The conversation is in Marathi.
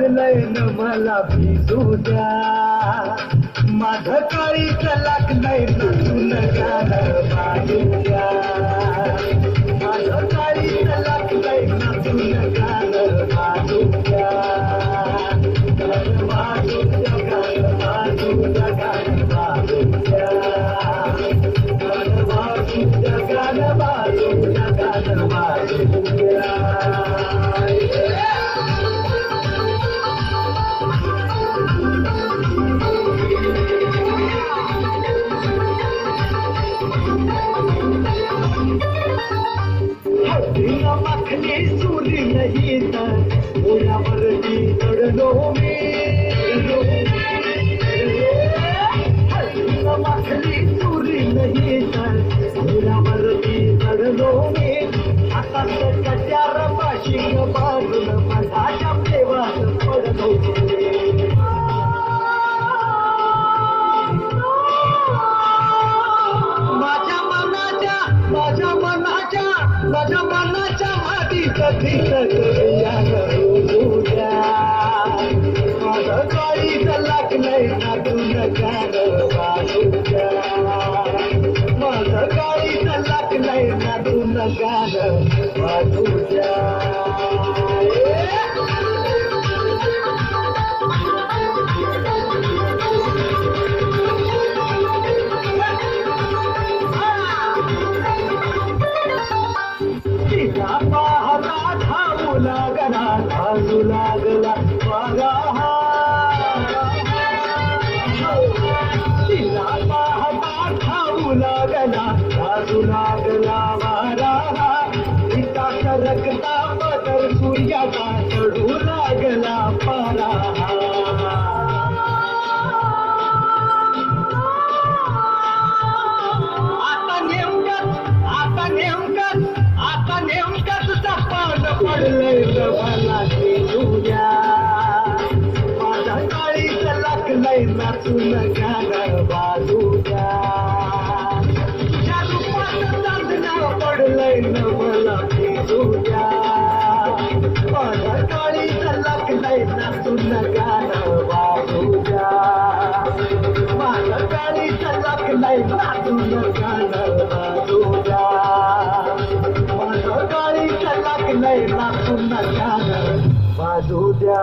लागलंय न मला भिजू द्या माझं काळीच लागलंय न तुला गाणं बाजू द्या माझं काळीच लागलंय न तुला गाणं बाजू द्या गाणं बाजू द्या गाणं बाजू द्या गाणं बाजू द्या गाणं बाजू द्या गाणं बाजू द्या गाणं बाजू द्या मखनी सुरी नहीं तर उन्हावरती चढलो मी मखनी सुरी नहीं तर उन्हावरती चढलो मी आता त्याच्या रमाशी बाजून माझ्या देवात पडलो माझ्या मनाच्या माती कधी करूया द्या माझं काळीच लागलंय ना तुला गाणं बाजू द्या माझं काळीच लागलंय ना तुला गाणं बाजू द्या पाहता धावू लागला धावू लागला माझा तिला पाहता धावू लागला धावू लागला माझा तिचा सरकता पदर सूर्याचा चढू लागला पारा पडलंय मला तुझ्या माझ्या काळीच लागलंय ना तुला गाणं बाजू द्या तुझ्या रूपाचं चांदणं पडलंय ना मला तुझ्या माझ्या काळीच लागलंय ना तुला गाणं बाजू द्या माझ्या काळीच लागलंय ना तुला गाणं बाजू द्या माझं काळीच लागलंय ना तुला गाणं बाजू द्या